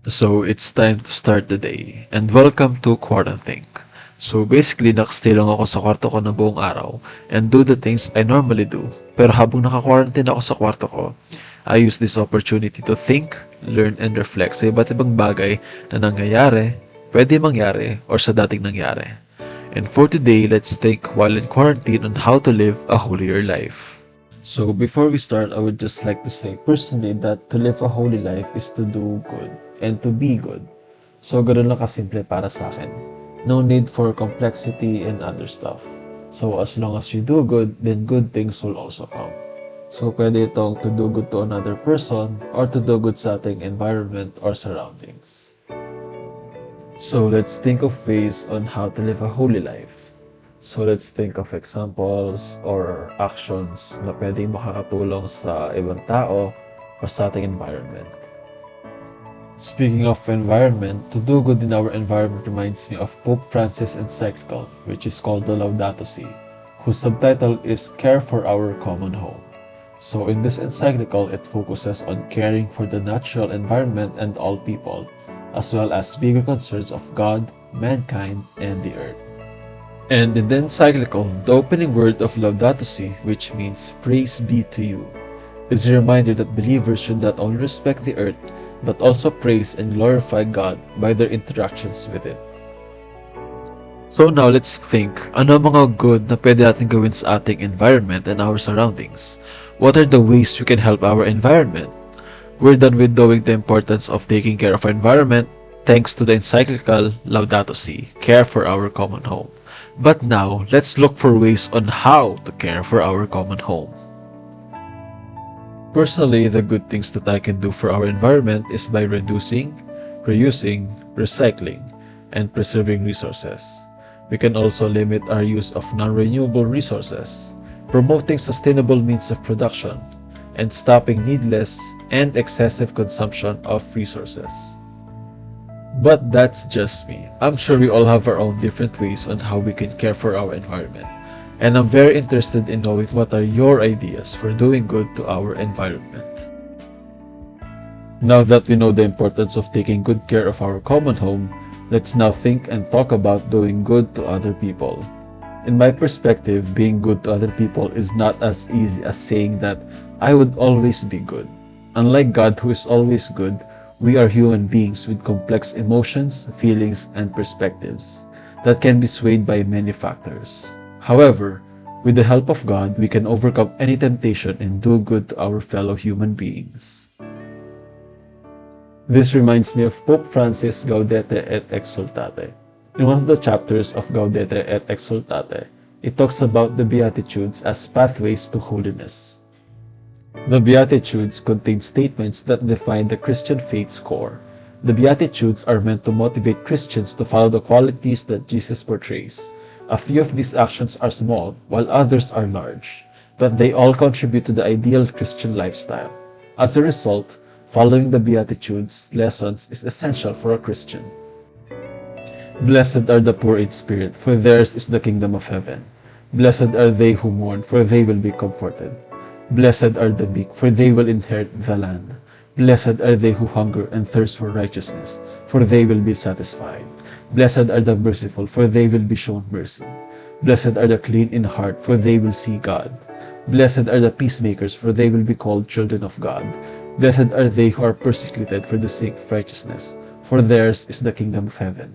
So it's time to start the day, and welcome to Quaran-Think. So basically, nakastay lang ako sa kwarto ko na buong araw and do the things I normally do. Pero habang naka-quarantine ako sa kwarto ko, I use this opportunity to think, learn, and reflect sa iba't ibang bagay na nangyayari, pwede mangyari, or sa dating nangyari. And for today, let's think while in quarantine on how to live a holier life. So before we start, I would just like to say personally that to live a holy life is to do good and to be good. So ganun lang kasimple para sa akin. No need for complexity and other stuff. So as long as you do good, then good things will also come. So pwede itong to do good to another person or to do good sa ating environment or surroundings. So let's think of ways on how to live a holy life. So let's think of examples or actions na pwedeng makakatulong sa ibang tao or sa ating environment. Speaking of environment, to do good in our environment reminds me of Pope Francis' encyclical, which is called the Laudato Si, whose subtitle is Care for Our Common Home. So in this encyclical, it focuses on caring for the natural environment and all people, as well as bigger concerns of God, mankind, and the earth. And in the encyclical, the opening word of Laudato Si, which means praise be to you, is a reminder that believers should not only respect the earth, but also praise and glorify God by their interactions with it. So now let's think, ano ang mga good na pwede natin gawin sa ating environment and our surroundings? What are the ways we can help our environment? We're done with knowing the importance of taking care of our environment thanks to the encyclical Laudato Si, Care for Our Common Home. But now, let's look for ways on how to care for our common home. Personally, the good things that I can do for our environment is by reducing, reusing, recycling, and preserving resources. We can also limit our use of non-renewable resources, promoting sustainable means of production, and stopping needless and excessive consumption of resources. But that's just me. I'm sure we all have our own different ways on how we can care for our environment. And I'm very interested in knowing what are your ideas for doing good to our environment. Now that we know the importance of taking good care of our common home, let's now think and talk about doing good to other people. In my perspective, being good to other people is not as easy as saying that I would always be good. Unlike God who is always good, we are human beings with complex emotions, feelings, and perspectives that can be swayed by many factors. However, with the help of God, we can overcome any temptation and do good to our fellow human beings. This reminds me of Pope Francis' Gaudete et Exsultate. In one of the chapters of Gaudete et Exsultate, it talks about the Beatitudes as pathways to holiness. The Beatitudes contain statements that define the Christian faith's core. The Beatitudes are meant to motivate Christians to follow the qualities that Jesus portrays. A few of these actions are small, while others are large, but they all contribute to the ideal Christian lifestyle. As a result, following the Beatitudes' lessons is essential for a Christian. Blessed are the poor in spirit, for theirs is the kingdom of heaven. Blessed are they who mourn, for they will be comforted. Blessed are the meek, for they will inherit the land. Blessed are they who hunger and thirst for righteousness, for they will be satisfied. Blessed are the merciful, for they will be shown mercy. Blessed are the clean in heart, for they will see God. Blessed are the peacemakers, for they will be called children of God. Blessed are they who are persecuted for the sake of righteousness, for theirs is the kingdom of heaven.